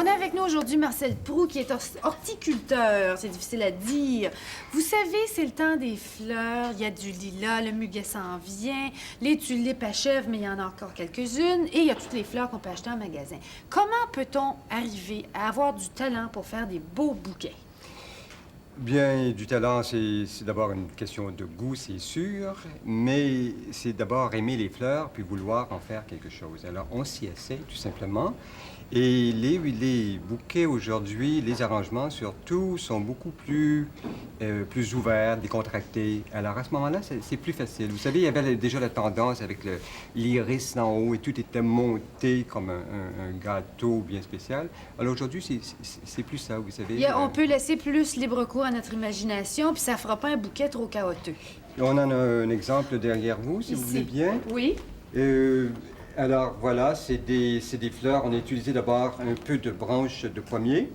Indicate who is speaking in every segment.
Speaker 1: On a avec nous aujourd'hui Marcel Proulx, qui est horticulteur. C'est difficile à dire. Vous savez, c'est le temps des fleurs. Il y a du lilas, le muguet s'en vient, les tulipes achèvent, mais il y en a encore quelques-unes. Et il y a toutes les fleurs qu'on peut acheter en magasin. Comment peut-on arriver à avoir du talent pour faire des beaux bouquets?
Speaker 2: Bien, du talent, c'est d'abord une question de goût, c'est sûr, mais c'est d'abord aimer les fleurs puis vouloir en faire quelque chose. Alors, on s'y essaie, tout simplement. Et les bouquets aujourd'hui, les arrangements surtout, sont beaucoup plus ouverts, décontractés. Alors, à ce moment-là, c'est plus facile. Vous savez, il y avait déjà la tendance avec l'iris en haut et tout était monté comme un gâteau bien spécial. Alors, aujourd'hui, c'est plus ça, vous savez.
Speaker 1: On peut laisser plus libre cours à notre imagination, puis ça fera pas un bouquet trop chaotique.
Speaker 2: On en a un exemple derrière vous, si vous voulez bien.
Speaker 1: Oui.
Speaker 2: Alors, voilà, c'est des fleurs. On a utilisé d'abord un peu de branches de pommier.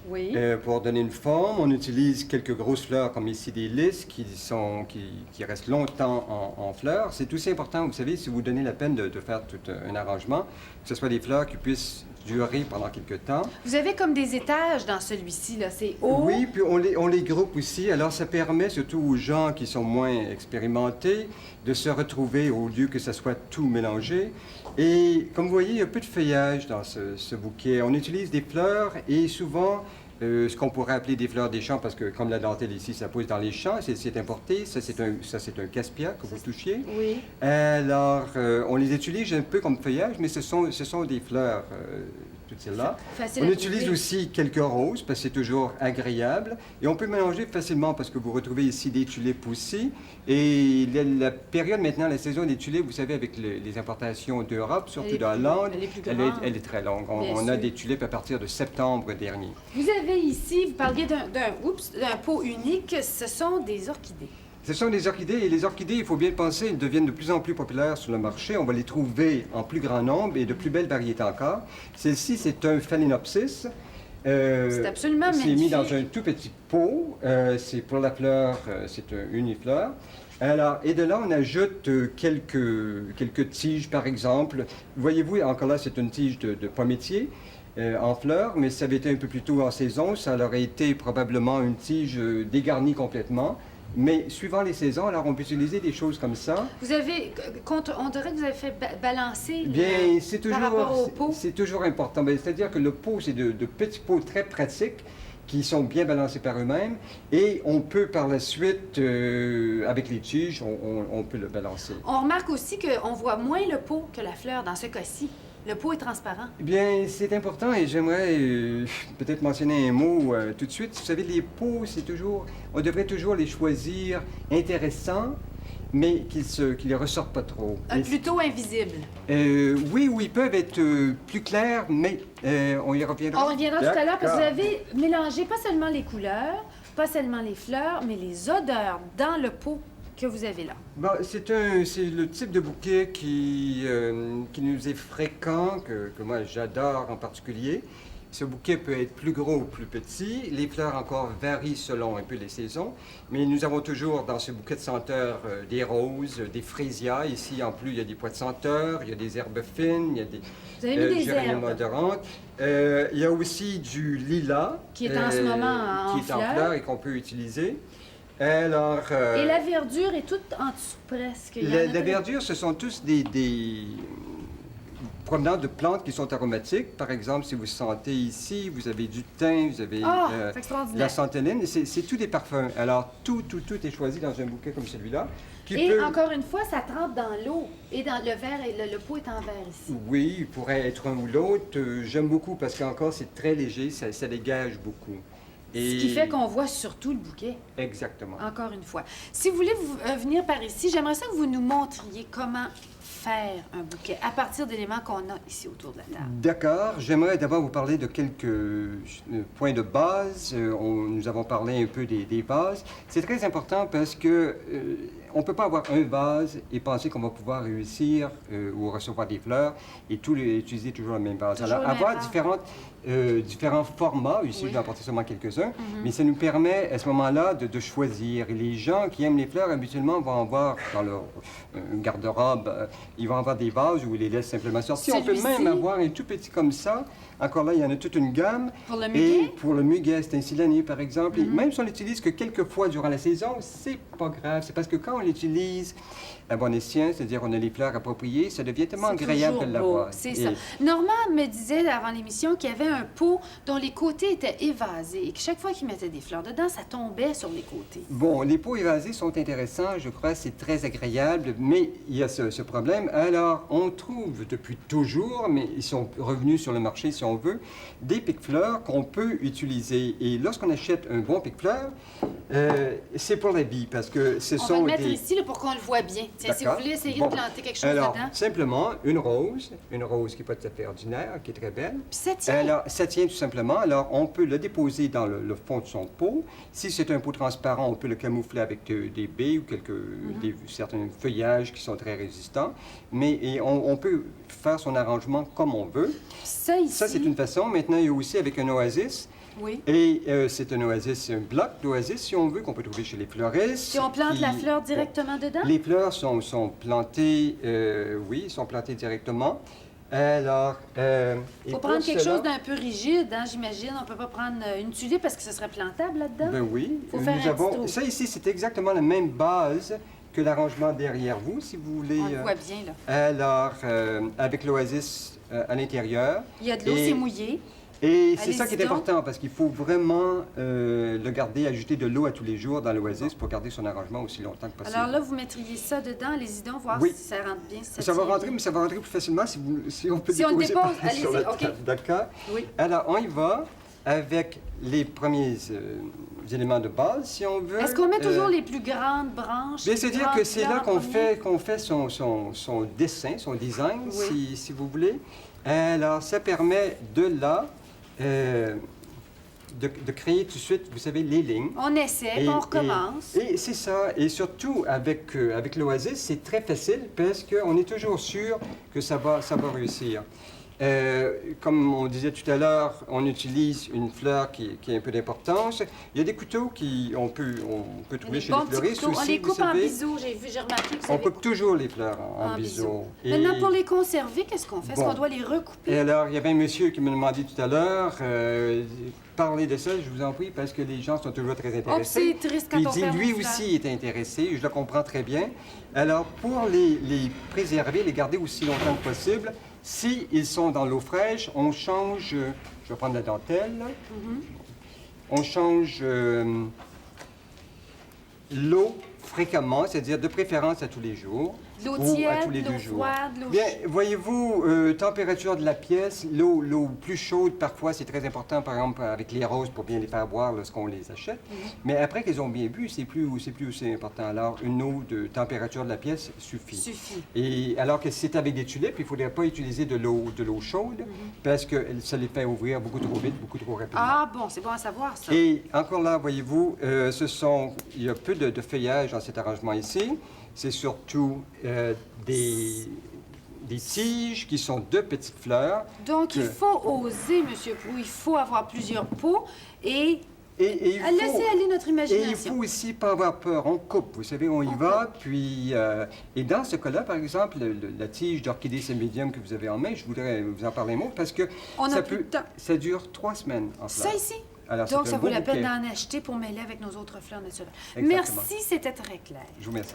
Speaker 1: Oui.
Speaker 2: Pour donner une forme. On utilise quelques grosses fleurs, comme ici des lys, qui restent longtemps en fleurs. C'est aussi important, vous savez, si vous donnez la peine de faire tout un arrangement, que ce soit des fleurs qui puissent durer pendant quelques temps.
Speaker 1: Vous avez comme des étages dans celui-ci, là. C'est haut.
Speaker 2: Oui, puis on les groupe aussi. Alors, ça permet surtout aux gens qui sont moins expérimentés de se retrouver au lieu que ça soit tout mélangé. Et comme vous voyez, il y a peu de feuillage dans ce bouquet. On utilise des fleurs et souvent ce qu'on pourrait appeler des fleurs des champs, parce que comme la dentelle ici, ça pousse dans les champs, c'est importé. Ça, c'est un caspia que vous touchiez.
Speaker 1: Oui.
Speaker 2: Alors, on les utilise un peu comme feuillage, mais ce sont des fleurs, toutes celles-là. On utilise aussi quelques roses, parce que c'est toujours agréable. Et on peut mélanger facilement, parce que vous retrouvez ici des tulipes aussi. Et la période maintenant, la saison des tulipes, vous savez, avec les importations d'Europe, surtout de Hollande, elle est très longue. On a des tulipes à partir de septembre dernier.
Speaker 1: Vous avez ici, vous parliez d'un pot unique, ce sont des orchidées.
Speaker 2: Ce sont des orchidées, et les orchidées, il faut bien le penser, elles deviennent de plus en plus populaires sur le marché. On va les trouver en plus grand nombre et de plus belles variétés encore. Celle-ci, c'est un phalaenopsis.
Speaker 1: C'est absolument magnifique.
Speaker 2: C'est mis dans un tout petit pot. C'est pour la fleur, c'est un unifleur. Alors, et de là, on ajoute quelques tiges, par exemple. Voyez-vous, encore là, c'est une tige de pommier. En fleurs, mais si ça avait été un peu plus tôt en saison, ça aurait été probablement une tige dégarnie complètement. Mais suivant les saisons, alors on peut utiliser des choses comme ça.
Speaker 1: On dirait que vous avez fait balancer
Speaker 2: par
Speaker 1: rapport au pot.
Speaker 2: C'est toujours important. C'est-à-dire que le pot, c'est de petits pots très pratiques qui sont bien balancés par eux-mêmes. Et on peut par la suite, avec les tiges, on peut le balancer.
Speaker 1: On remarque aussi qu'on voit moins le pot que la fleur dans ce cas-ci. Le pot est transparent.
Speaker 2: Bien, c'est important et j'aimerais peut-être mentionner un mot tout de suite. Vous savez, les pots, on devrait toujours les choisir intéressants, mais qu'ils ne ressortent pas trop.
Speaker 1: Plutôt invisibles.
Speaker 2: Oui, ils peuvent être plus clairs, mais on y reviendra.
Speaker 1: On reviendra tout à l'heure parce que vous avez mélangé pas seulement les couleurs, pas seulement les fleurs, mais les odeurs dans le pot que vous avez là.
Speaker 2: Bon, c'est le type de bouquet qui nous est fréquent, que moi j'adore en particulier. Ce bouquet peut être plus gros ou plus petit. Les fleurs encore varient selon un peu les saisons. Mais nous avons toujours dans ce bouquet de senteurs des roses, des frésias. Ici, en plus, il y a des pois de senteur, il y a des herbes fines, il y a des géraniums odorantes. Il y a aussi du lilas.
Speaker 1: Qui est en ce moment en fleurs
Speaker 2: et qu'on peut utiliser. Alors,
Speaker 1: et la verdure est toute en dessous presque.
Speaker 2: La verdure, ce sont tous des provenant de plantes qui sont aromatiques. Par exemple, si vous sentez ici, vous avez du thym, vous avez la santaline. C'est tout des parfums. Alors, tout est choisi dans un bouquet comme celui-là.
Speaker 1: Encore une fois, ça trempe dans l'eau. Et dans le verre, le pot est en verre ici.
Speaker 2: Oui, il pourrait être un ou l'autre. J'aime beaucoup parce qu'encore, c'est très léger, ça dégage beaucoup.
Speaker 1: Ce qui fait qu'on voit surtout le bouquet.
Speaker 2: Exactement.
Speaker 1: Encore une fois. Si vous voulez venir par ici, j'aimerais ça que vous nous montriez comment faire un bouquet à partir d'éléments qu'on a ici autour de la table.
Speaker 2: D'accord. J'aimerais d'abord vous parler de quelques points de base. Nous avons parlé un peu des vases. C'est très important parce que on ne peut pas avoir un vase et penser qu'on va pouvoir réussir ou recevoir des fleurs et utiliser toujours le même vase. Alors, avoir différents formats, ici je vais apporter seulement quelques-uns, mais ça nous permet à ce moment-là de choisir. Et les gens qui aiment les fleurs, habituellement, vont avoir dans leur garde-robe Ils vont avoir des vases où ils les laissent simplement sortir. On peut
Speaker 1: Celui-ci?
Speaker 2: même avoir un tout petit comme ça. Encore là, il y en a toute une gamme.
Speaker 1: Pour le
Speaker 2: Et
Speaker 1: muguet?
Speaker 2: pour le muguet, c'est un silané, par exemple. Et même si on l'utilise que quelques fois durant la saison, c'est pas grave. C'est parce que quand on l'utilise à bon escient, c'est-à-dire on a les fleurs appropriées, ça devient tellement
Speaker 1: C'est
Speaker 2: agréable de
Speaker 1: toujours
Speaker 2: l'avoir.
Speaker 1: beau, c'est
Speaker 2: Et-
Speaker 1: ça. Normand me disait avant l'émission qu'il y avait un pot dont les côtés étaient évasés et que chaque fois qu'il mettait des fleurs dedans, ça tombait sur les côtés.
Speaker 2: Bon, les pots évasés sont intéressants, je crois, c'est très agréable, mais il y a ce problème. Alors, on trouve depuis toujours, mais ils sont revenus sur le marché si on veut, des pique-fleurs qu'on peut utiliser. Et lorsqu'on achète un bon pique-fleur, c'est pour la vie, parce que ce
Speaker 1: On va
Speaker 2: sont
Speaker 1: le mettre
Speaker 2: des...
Speaker 1: ici là, pour qu'on le voit bien. Tiens, si vous
Speaker 2: D'accord.
Speaker 1: voulez essayer
Speaker 2: Bon.
Speaker 1: de planter quelque chose
Speaker 2: Alors,
Speaker 1: dedans.
Speaker 2: simplement, une rose qui n'est pas tout à fait ordinaire, qui est très belle.
Speaker 1: Puis ça tient.
Speaker 2: Alors, ça tient tout simplement. Alors, on peut le déposer dans le fond de son pot. Si c'est un pot transparent, on peut le camoufler avec des baies ou certains feuillages qui sont très résistants. Mais on peut faire son arrangement comme on veut.
Speaker 1: Ça ici.
Speaker 2: Ça, c'est une façon. Maintenant, il y a aussi avec un oasis.
Speaker 1: Oui.
Speaker 2: Et c'est un oasis, un bloc d'oasis, si on veut, qu'on peut trouver chez les fleuristes.
Speaker 1: Si on plante la
Speaker 2: qui-
Speaker 1: fleur directement dedans?
Speaker 2: Les fleurs sont plantées, oui, sont plantées directement. Alors,
Speaker 1: Il faut prendre quelque chose d'un peu rigide, hein, j'imagine. On ne peut pas prendre une tulipe parce que ce serait plantable là-dedans.
Speaker 2: Ben oui.
Speaker 1: Faut faire
Speaker 2: Nous
Speaker 1: un
Speaker 2: avons...
Speaker 1: petit trou.
Speaker 2: Ça ici, c'est exactement la même base que l'arrangement derrière vous, si vous voulez.
Speaker 1: On le voit bien, là.
Speaker 2: Alors, avec l'oasis à l'intérieur.
Speaker 1: Il y a de l'eau,
Speaker 2: Et-
Speaker 1: c'est mouillé.
Speaker 2: Et c'est ça qui est
Speaker 1: Allez-y donc.
Speaker 2: important, parce qu'il faut vraiment le garder, ajouter de l'eau à tous les jours dans l'oasis pour garder son arrangement aussi longtemps que possible.
Speaker 1: Alors là, vous mettriez ça dedans. Allez-y donc, voir
Speaker 2: Oui.
Speaker 1: si ça rentre bien. Si
Speaker 2: Ça va
Speaker 1: tient
Speaker 2: rentrer,
Speaker 1: bien.
Speaker 2: mais ça va rentrer plus facilement si on peut
Speaker 1: Si on le
Speaker 2: déposer
Speaker 1: dépose,
Speaker 2: par- sur
Speaker 1: allez-y,
Speaker 2: la
Speaker 1: OK.
Speaker 2: table. D'accord?
Speaker 1: Oui.
Speaker 2: Alors, on y va avec les premiers éléments de base, si on veut.
Speaker 1: Est-ce qu'on met toujours
Speaker 2: Euh,
Speaker 1: les plus grandes branches?
Speaker 2: Bien,
Speaker 1: les
Speaker 2: c'est-à-dire
Speaker 1: grandes
Speaker 2: que c'est là
Speaker 1: fleurs
Speaker 2: qu'on
Speaker 1: en premier?
Speaker 2: fait son dessin, son design,
Speaker 1: Oui.
Speaker 2: si vous voulez. Alors, ça permet de là de créer tout de suite, vous savez, les lignes.
Speaker 1: On essaie, puis on recommence.
Speaker 2: Et c'est ça. Et surtout, avec l'Oasis, c'est très facile parce qu'on est toujours sûr que ça va réussir. Comme on disait tout à l'heure, on utilise une fleur qui a un peu d'importance. Il y a des couteaux qu'on peut trouver
Speaker 1: Des
Speaker 2: chez
Speaker 1: bons
Speaker 2: les
Speaker 1: petits
Speaker 2: fleuristes
Speaker 1: couteaux. On
Speaker 2: aussi,
Speaker 1: les
Speaker 2: vous
Speaker 1: coupe en
Speaker 2: savez.
Speaker 1: biseau, j'ai remarqué que ça
Speaker 2: On coupe toujours les fleurs en biseau.
Speaker 1: Maintenant, pour les conserver, qu'est-ce qu'on fait? Est-ce
Speaker 2: Bon.
Speaker 1: qu'on doit les recouper?
Speaker 2: Et alors, il y avait un monsieur qui me demandait tout à l'heure, parlez de ça, je vous en prie, parce que les gens sont toujours très
Speaker 1: Oh,
Speaker 2: intéressés.
Speaker 1: c'est triste quand
Speaker 2: Il
Speaker 1: on
Speaker 2: dit,
Speaker 1: perd
Speaker 2: lui
Speaker 1: une fleur.
Speaker 2: aussi est intéressé, je le comprends très bien. Alors, pour les préserver, les garder aussi longtemps que possible, si ils sont dans l'eau fraîche, on change, je vais prendre la dentelle, là. On change l'eau fréquemment, c'est-à-dire de préférence à tous les jours.
Speaker 1: De l'eau
Speaker 2: ou à
Speaker 1: tiède,
Speaker 2: tous les
Speaker 1: de l'eau
Speaker 2: 2 jours.
Speaker 1: froide, de l'eau
Speaker 2: Bien, voyez-vous, température de la pièce, l'eau plus chaude, parfois, c'est très important, par exemple, avec les roses, pour bien les faire boire lorsqu'on les achète. Mais après qu'elles ont bien bu, c'est plus aussi important. Alors, une eau de température de la pièce suffit.
Speaker 1: suffit.
Speaker 2: Et alors que si c'est avec des tulipes, il ne faudrait pas utiliser de l'eau chaude, parce que ça les fait ouvrir beaucoup trop vite, beaucoup trop rapidement.
Speaker 1: Ah bon, c'est bon à savoir, ça.
Speaker 2: Et encore là, voyez-vous, il y a peu de feuillage dans cet arrangement ici. C'est surtout des tiges qui sont de petites fleurs.
Speaker 1: Donc, il
Speaker 2: que-
Speaker 1: faut oser, Monsieur Proulx. Il faut avoir plusieurs pots et
Speaker 2: Et il faut,
Speaker 1: laisser aller notre
Speaker 2: et il
Speaker 1: imagination.
Speaker 2: faut aussi pas avoir peur. On coupe, vous savez, on y va. Puis, et dans ce cas-là, par exemple, la tige d'orchidée médium que vous avez en main, je voudrais vous en parler un mot parce que
Speaker 1: On
Speaker 2: ça
Speaker 1: a plus de temps.
Speaker 2: ça dure 3 semaines en fleurs.
Speaker 1: Ça ici?
Speaker 2: Alors,
Speaker 1: Donc,
Speaker 2: c'est
Speaker 1: ça
Speaker 2: un
Speaker 1: vaut
Speaker 2: beau
Speaker 1: la peine
Speaker 2: bouquet.
Speaker 1: d'en acheter pour mêler avec nos autres fleurs naturelles.
Speaker 2: Exactement.
Speaker 1: Merci, c'était très clair.
Speaker 2: Je vous remercie.